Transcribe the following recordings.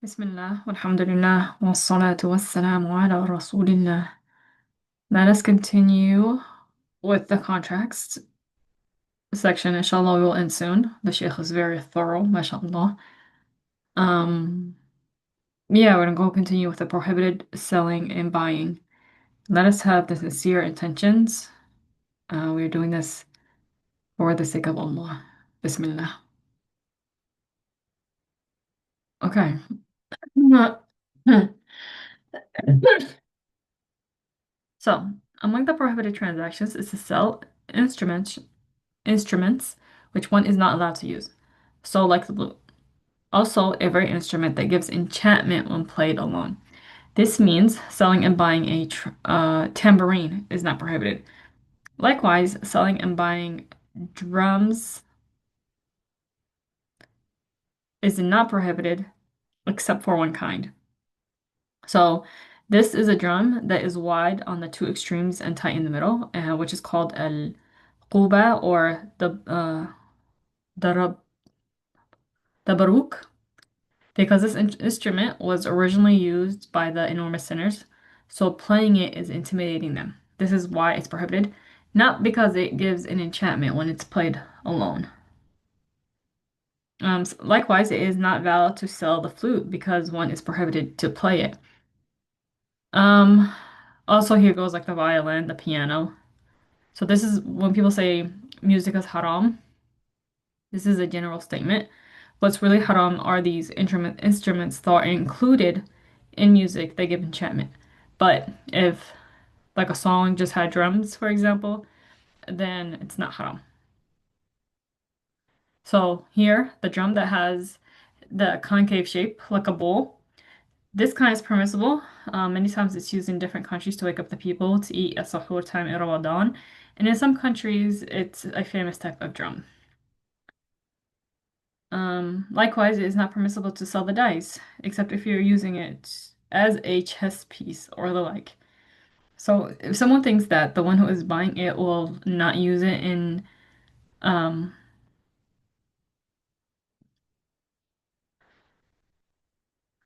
Bismillah, walhamdulillah, wassalatu wassalamu ala rasulillah. Let us continue with the contracts section. Inshallah, we will end soon. The Sheikh is very thorough, mashallah. Um, yeah, we're gonna go continue with the prohibited selling and buying. Let us have the sincere intentions. We are doing this for the sake of Allah. Bismillah. Okay. So, among the prohibited transactions is to sell instruments which one is not allowed to use. So, like the flute. Also, every instrument that gives enchantment when played alone. This means selling and buying a tambourine is not prohibited. Likewise, selling and buying drums is not prohibited except for one kind. So, this is a drum that is wide on the two extremes and tight in the middle, which is called al-quba or the barouk. Because this instrument was originally used by the enormous sinners, so playing it is intimidating them. This is why it's prohibited, not because it gives an enchantment when it's played alone. Likewise, it is not valid to sell the flute because one is prohibited to play it. Um, Also here goes like the violin, the piano. So this is when people say music is haram, this is a general statement. What's really haram are these instruments that are included in music that give enchantment. But if like a song just had drums, for example, then it's not haram. So here, the drum that has the concave shape, like a bowl, this kind is permissible. Many times it's used in different countries to wake up the people to eat at sahur time in Ramadan. And in some countries, it's a famous type of drum. Likewise, it is not permissible to sell the dice, except if you're using it as a chess piece or the like. So if someone thinks that the one who is buying it will not use it in, um,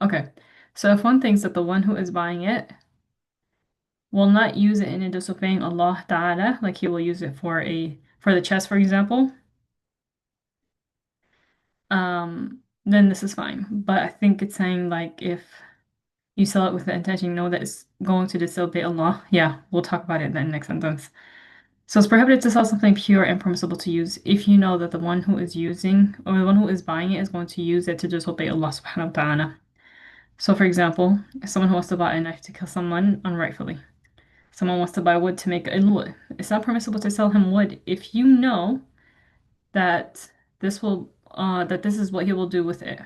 okay. So if one thinks that the one who is buying it will not use it in disobeying Allah Ta'ala, like he will use it for the chess, for example, then this is fine. But I think it's saying like if you sell it with the intention, you know that it's going to disobey Allah. Yeah, we'll talk about it in the next sentence. So it's prohibited to sell something pure and permissible to use if you know that the one who is using or the one who is buying it is going to use it to disobey Allah subhanahu wa ta'ala. So for example, if someone who wants to buy a knife to kill someone unrightfully, someone wants to buy wood to make a wood, it's not permissible to sell him wood if you know that this is what he will do with it.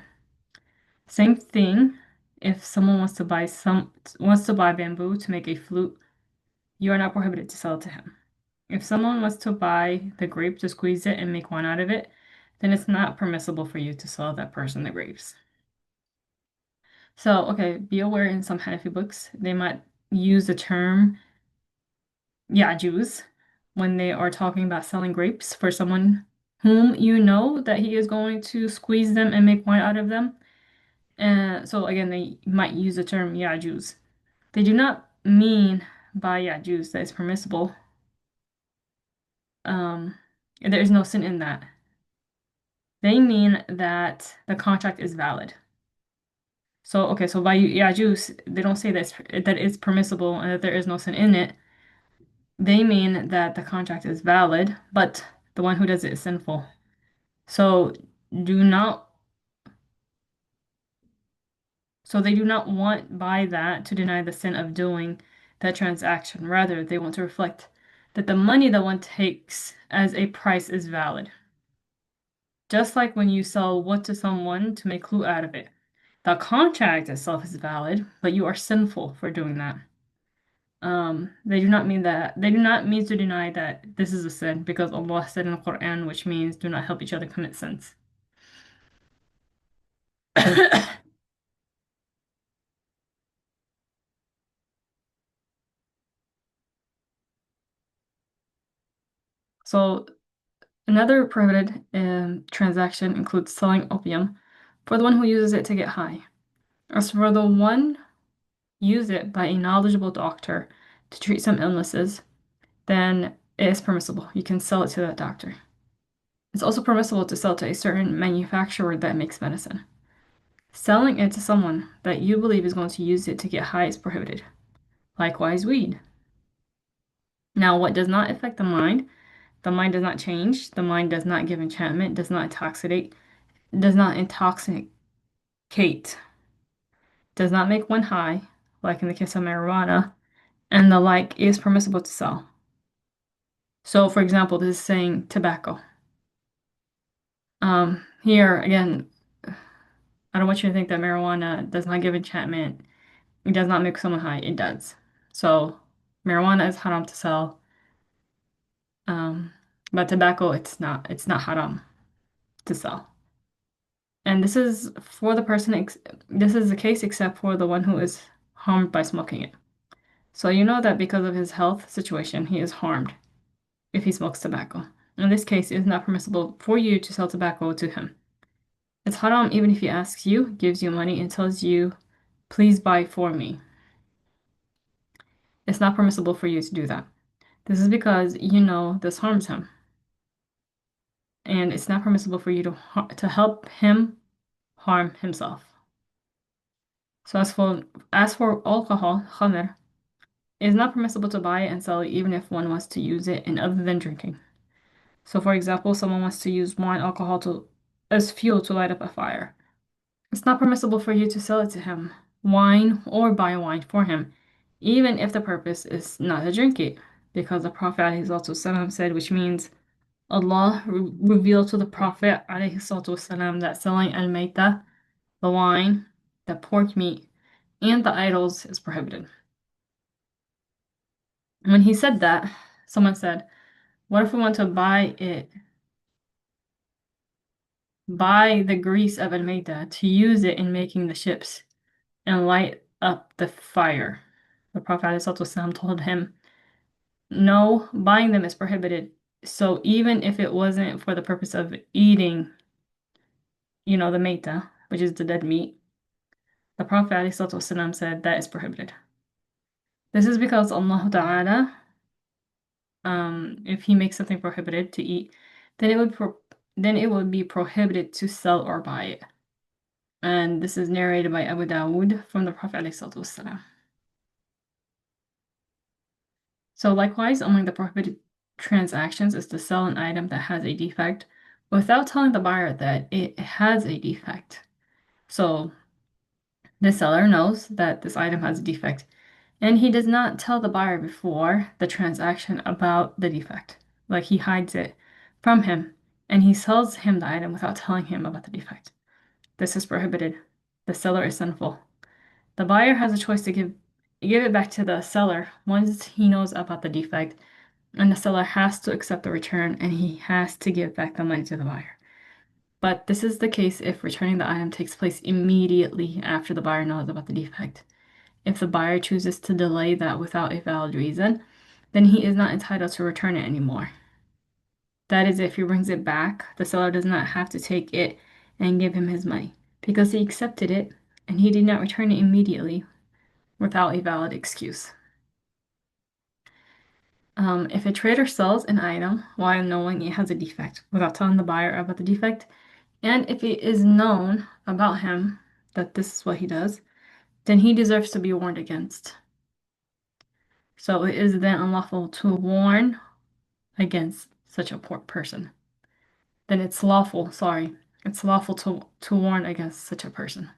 Same thing if someone wants to buy bamboo to make a flute, you are not prohibited to sell it to him. If someone was to buy the grape to squeeze it and make wine out of it, then it's not permissible for you to sell that person the grapes. So, okay, be aware in some Hanafi books, they might use the term Ya'juz when they are talking about selling grapes for someone whom you know that he is going to squeeze them and make wine out of them. And so again, they might use the term Ya'juz. They do not mean by Ya'juz that it's permissible. Um, there is no sin in that. They mean that the contract is valid. So, okay, so by Yajus, they don't say that it's permissible and that there is no sin in it. They mean that the contract is valid, but the one who does it is sinful. So do not, so they do not want by that to deny the sin of doing that transaction. Rather, they want to reflect that the money that one takes as a price is valid. Just like when you sell wood to someone to make glue out of it. The contract itself is valid, but you are sinful for doing that. They do not mean to deny that this is a sin because Allah said in the Quran, which means do not help each other commit sins. So another prohibited transaction includes selling opium for the one who uses it to get high. As for the one use it by a knowledgeable doctor to treat some illnesses, then it is permissible. You can sell it to that doctor. It's also permissible to sell to a certain manufacturer that makes medicine. Selling it to someone that you believe is going to use it to get high is prohibited. Likewise, weed. Now, what does not affect the mind does not change, the mind does not give enchantment, does not intoxicate, does not make one high, like in the case of marijuana, and the like is permissible to sell. So, for example, this is saying tobacco. Here again, I don't want you to think that marijuana does not give enchantment. It does not make someone high. It does. So, marijuana is haram to sell. Um, but tobacco, it's not. It's not haram to sell. And this is for the person. This is the case except for the one who is harmed by smoking it. So you know that because of his health situation, he is harmed if he smokes tobacco. In this case, it is not permissible for you to sell tobacco to him. It's haram even if he asks you, gives you money, and tells you, please buy for me. It's not permissible for you to do that. This is because you know this harms him. And it's not permissible for you to help him harm himself. So as for alcohol, khamr, it is not permissible to buy it and sell it even if one wants to use it in other than drinking. So for example, someone wants to use wine alcohol as fuel to light up a fire. It's not permissible for you to sell it to him, wine or buy wine for him, even if the purpose is not to drink it, because the Prophet ﷺ said, which means Allah revealed to the Prophet ﷺ that selling al-mayta, the wine, the pork meat, and the idols is prohibited. When he said that, someone said, what if we want to buy the grease of al-mayta to use it in making the ships and light up the fire? The Prophet ﷺ told him, no, buying them is prohibited. So even if it wasn't for the purpose of eating, the mayta, which is the dead meat, the Prophet ﷺ said that is prohibited. This is because Allah Ta'ala, if He makes something prohibited to eat, then it would be prohibited to sell or buy it. And this is narrated by Abu Dawood from the Prophet ﷺ. So likewise, among the prohibited transactions is to sell an item that has a defect without telling the buyer that it has a defect. So the seller knows that this item has a defect, and he does not tell the buyer before the transaction about the defect. Like he hides it from him, and he sells him the item without telling him about the defect. This is prohibited. The seller is sinful. The buyer has a choice to give it back to the seller once he knows about the defect, and the seller has to accept the return and he has to give back the money to the buyer. But this is the case if returning the item takes place immediately after the buyer knows about the defect. If the buyer chooses to delay that without a valid reason, then he is not entitled to return it anymore. That is, if he brings it back, the seller does not have to take it and give him his money because he accepted it and he did not return it immediately without a valid excuse. If a trader sells an item while knowing it has a defect without telling the buyer about the defect, and if it is known about him that this is what he does, then he deserves to be warned against. So it is then unlawful to warn against such a poor person. Then it's lawful, sorry, it's lawful to warn against such a person.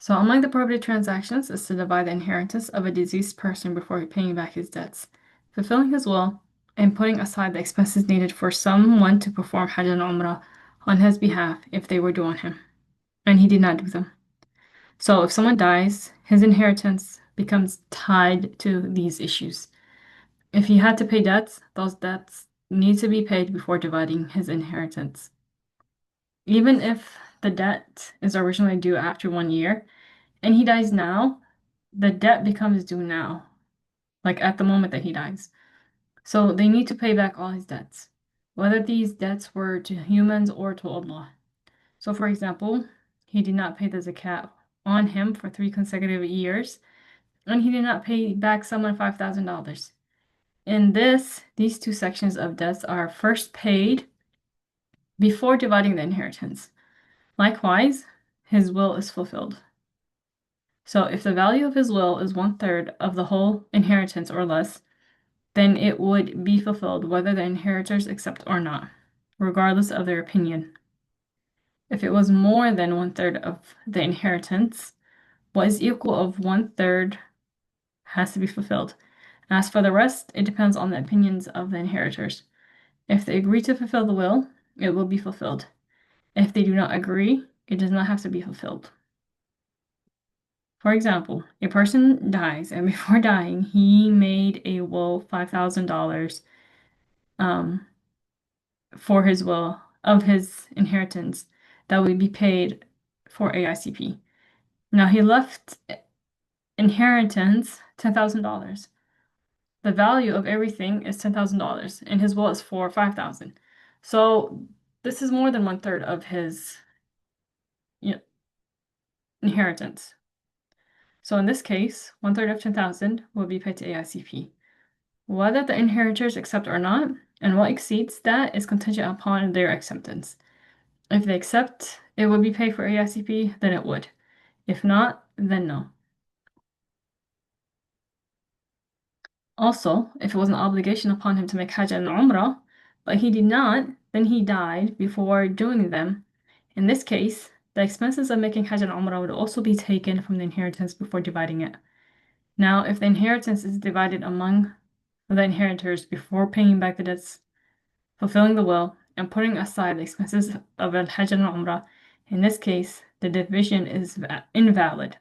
So among the prohibited transactions is to divide the inheritance of a deceased person before paying back his debts, fulfilling his will, and putting aside the expenses needed for someone to perform Hajj and Umrah on his behalf if they were due on him, and he did not do them. So if someone dies, his inheritance becomes tied to these issues. If he had to pay debts, those debts need to be paid before dividing his inheritance. Even if the debt is originally due after 1 year and he dies now, the debt becomes due now, like at the moment that he dies. So they need to pay back all his debts, whether these debts were to humans or to Allah. So, for example, he did not pay the zakat on him for 3 consecutive years, and he did not pay back someone $5,000. In this, these two sections of debts are first paid before dividing the inheritance. Likewise, his will is fulfilled. So if the value of his will is 1/3 of the whole inheritance or less, then it would be fulfilled whether the inheritors accept or not, regardless of their opinion. If it was more than 1/3 of the inheritance, what is equal of 1/3 has to be fulfilled. As for the rest, it depends on the opinions of the inheritors. If they agree to fulfill the will, it will be fulfilled. If they do not agree, it does not have to be fulfilled. For example, a person dies, and before dying, he made a will $5,000 um, for his will of his inheritance that would be paid for AICP. Now he left inheritance $10,000. The value of everything is $10,000, and his will is for $5,000. So this is more than 1/3 of his, you know, inheritance. So in this case, 1/3 of 10,000 will be paid to AICP. Whether the inheritors accept or not, and what exceeds that is contingent upon their acceptance. If they accept it would be paid for AICP, then it would. If not, then no. Also, if it was an obligation upon him to make Hajj and Umrah, but he did not, then he died before doing them. In this case, the expenses of making Hajj and Umrah would also be taken from the inheritance before dividing it. Now, if the inheritance is divided among the inheritors before paying back the debts, fulfilling the will, and putting aside the expenses of al-Hajj and Umrah, in this case, the division is invalid,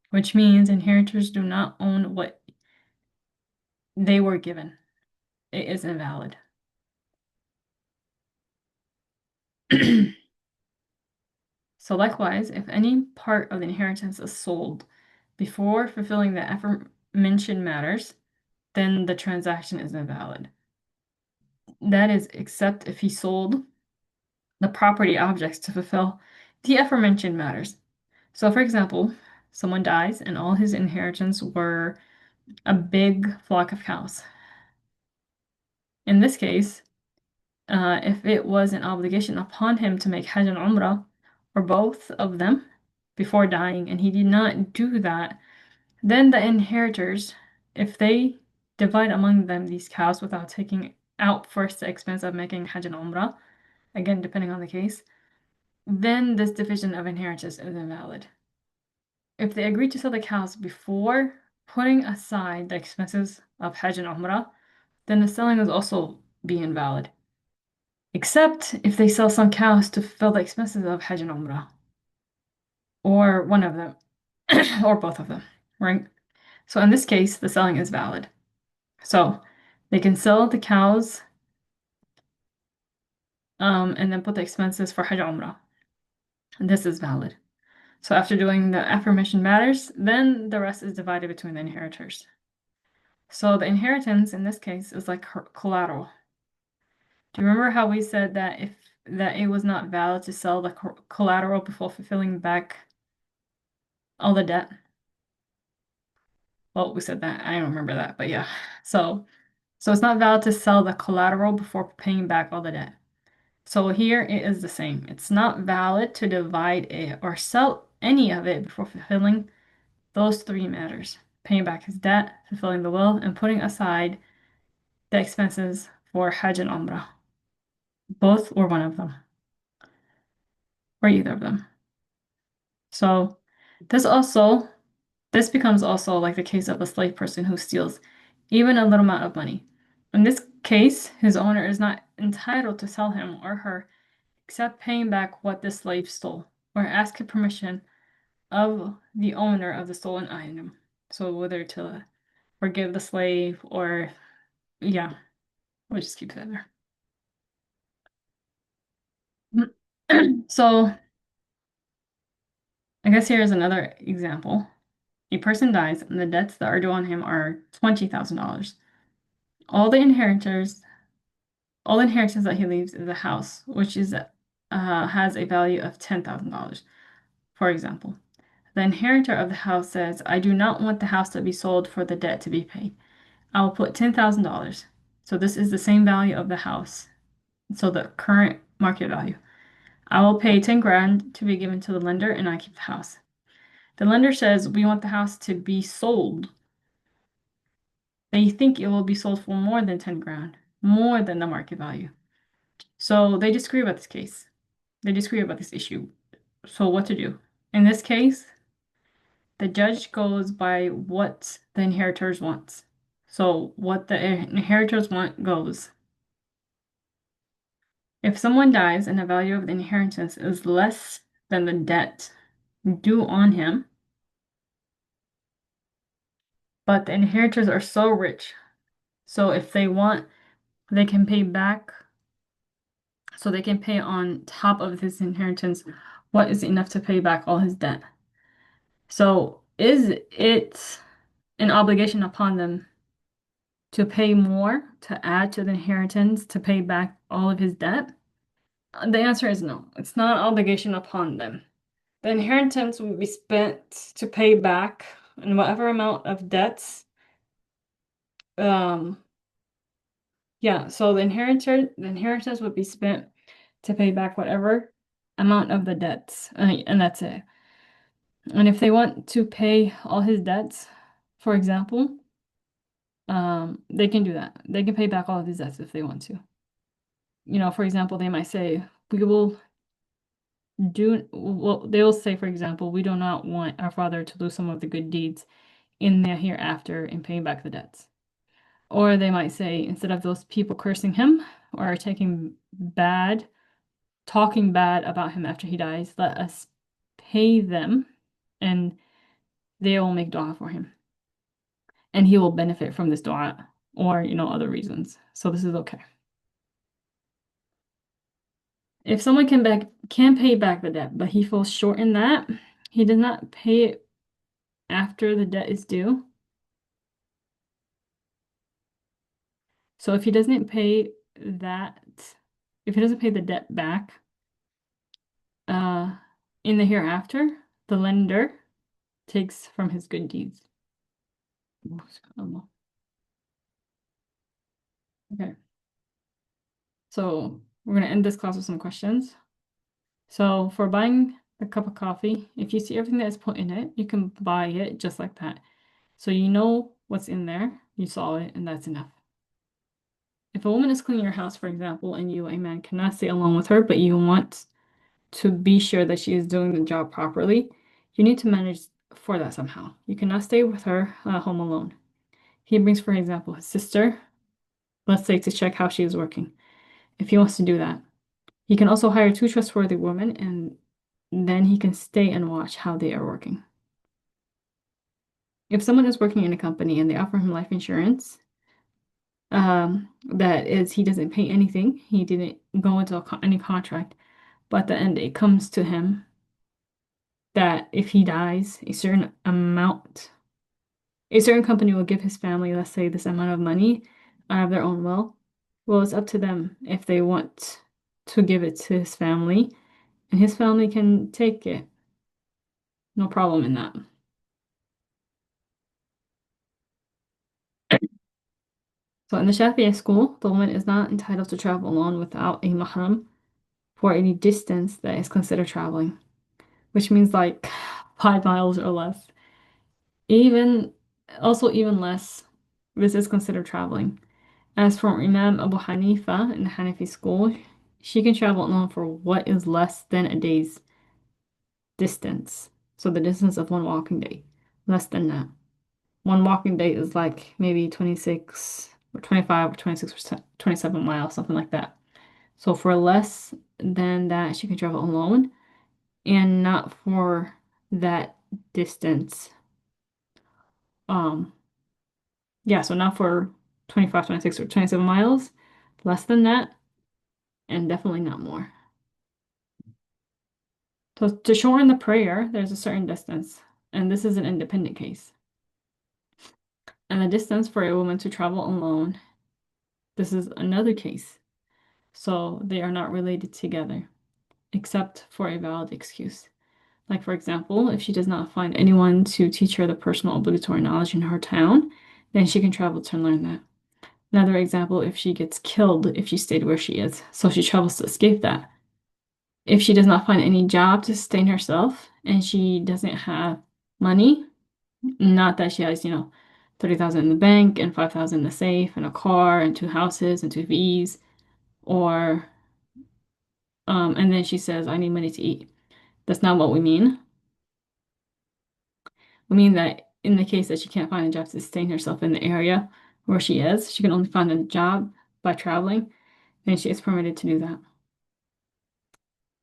which means inheritors do not own what they were given. It is invalid. So likewise, if any part of the inheritance is sold before fulfilling the aforementioned matters, then the transaction is invalid. That is, except if he sold the property objects to fulfill the aforementioned matters. So, for example, someone dies and all his inheritance were a big flock of cows. In this case, if it was an obligation upon him to make Hajj and Umrah, or both of them, before dying, and he did not do that, then the inheritors, if they divide among them these cows without taking out first the expense of making Hajj and Umrah, again, depending on the case, then this division of inheritance is invalid. If they agree to sell the cows before putting aside the expenses of Hajj and Umrah, then the selling is also be invalid. Except if they sell some cows to fulfill the expenses of Hajj and Umrah, or one of them, or both of them, right? So in this case, the selling is valid. So they can sell the cows and then put the expenses for Hajj and Umrah. And this is valid. So after doing the aforementioned matters, then the rest is divided between the inheritors. So the inheritance in this case is like collateral. Do you remember how we said that it was not valid to sell the collateral before fulfilling back all the debt? Well, we said that. I don't remember that, but yeah. So it's not valid to sell the collateral before paying back all the debt. So here it is the same. It's not valid to divide it or sell any of it before fulfilling those three matters: paying back his debt, fulfilling the will, and putting aside the expenses for Hajj and Umrah. Both or one of them, or either of them. So this becomes also like the case of a slave person who steals even a little amount of money. In this case, his owner is not entitled to sell him or her except paying back what the slave stole or ask permission of the owner of the stolen item. So whether to forgive the slave or, yeah, we'll just keep that there. So I guess here is another example. A person dies and the debts that are due on him are $20,000. All the inheritance that he leaves is a house, which is has a value of $10,000, for example. The inheritor of the house says, I do not want the house to be sold for the debt to be paid. I will put $10,000. So this is the same value of the house. So the current market value. I will pay 10 grand to be given to the lender and I keep the house. The lender says we want the house to be sold. They think it will be sold for more than 10 grand, more than the market value. So they disagree about this case. They disagree about this issue. So what to do? In this case, the judge goes by what the inheritors wants. So what the inheritors want goes. If someone dies and the value of the inheritance is less than the debt due on him, but the inheritors are so rich, so if they want, they can pay back, so they can pay on top of his inheritance what is enough to pay back all his debt. So is it an obligation upon them to pay more to add to the inheritance to pay back all of his debt? The answer is no. It's not an obligation upon them. The inheritance will be spent to pay back and whatever amount of debts. Um, yeah, so the inheritance would be spent to pay back whatever amount of the debts, and that's it. And if they want to pay all his debts, for example, they can do that. They can pay back all of his debts if they want to. For example, they might say, we will well, they will say, for example, we do not want our father to lose some of the good deeds in the hereafter in paying back the debts. Or they might say, instead of those people cursing him or talking bad about him after he dies, let us pay them and they will make dua for him. And he will benefit from this dua or, other reasons. So this is okay. If someone can pay back the debt, but he falls short in that, he does not pay it after the debt is due. So if he doesn't pay that, if he doesn't pay the debt back, uh, in the hereafter, the lender takes from his good deeds. Okay. So we're going to end this class with some questions. So for buying a cup of coffee, if you see everything that is put in it, you can buy it just like that. So you know what's in there, you saw it, and that's enough. If a woman is cleaning your house, for example, and you, a man, cannot stay alone with her, but you want to be sure that she is doing the job properly, you need to manage for that somehow. You cannot stay with her home alone. He brings, for example, his sister, let's say, to check how she is working, if he wants to do that. He can also hire two trustworthy women, and then he can stay and watch how they are working. If someone is working in a company and they offer him life insurance, that is, he doesn't pay anything, he didn't go into any contract, but at the end it comes to him that if he dies, a certain company will give his family, let's say, this amount of money out of their own wealth. Well, it's up to them if they want to give it to his family, and his family can take it. No problem in that. So in the Shafi'i school, the woman is not entitled to travel alone without a mahram for any distance that is considered traveling, which means like 5 miles or less. Even even less, this is considered traveling. As for Imam Abu Hanifa in the Hanafi school, she can travel alone for what is less than a day's distance. So the distance of one walking day, less than that. One walking day is like maybe 26 or 25 or 26 or 27 miles, something like that. So for less than that, she can travel alone and not for that distance. Um, yeah, so not for 25, 26, or 27 miles, less than that, and definitely not more. So to shorten the prayer, there's a certain distance, and this is an independent case. And the distance for a woman to travel alone, this is another case. So they are not related together. except for a valid excuse. Like, for example, if she does not find anyone to teach her the personal obligatory knowledge in her town, then she can travel to learn that. Another example, if she gets killed if she stayed where she is, so she travels to escape that. If she does not find any job to sustain herself and she doesn't have money, not that she has, 30,000 in the bank and 5,000 in the safe and a car and two houses and two V's, or and then she says, I need money to eat. That's not what we mean. We mean that in the case that she can't find a job to sustain herself in the area where she is, she can only find a job by traveling, and she is permitted to do that.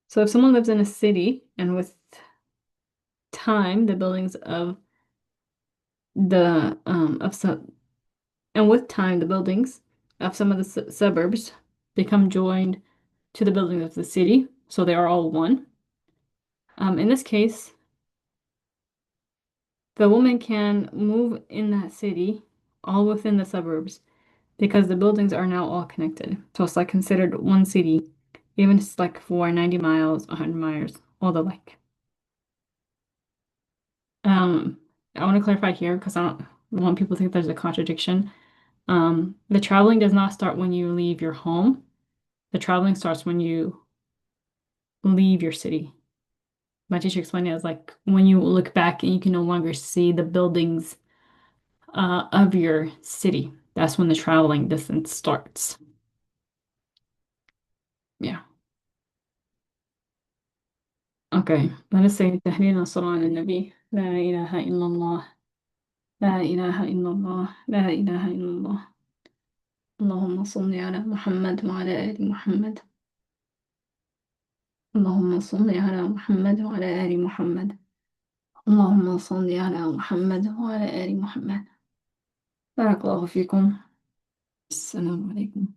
So if someone lives in a city and with time, the buildings of the of some and with time, the buildings of some of the suburbs become joined to the buildings of the city, so they are all one. In this case, the woman can move in that city, all within the suburbs, because the buildings are now all connected. So it's like considered one city, even if it's like for 90 miles, 100 miles, all the like. Um, I want to clarify here because I don't want people to think there's a contradiction. The traveling does not start when you leave your home. The traveling starts when you leave your city. My teacher explained it as like when you look back and you can no longer see the buildings of your city. That's when the traveling distance starts. Yeah. Okay. Let us say تهليل الصلاة على النبي لا إله إلا الله لا إله إلا الله لا إله إلا الله اللهم صل على محمد وعلى آل محمد اللهم صل على محمد وعلى آل محمد اللهم صل على محمد وعلى آل محمد بارك الله فيكم السلام عليكم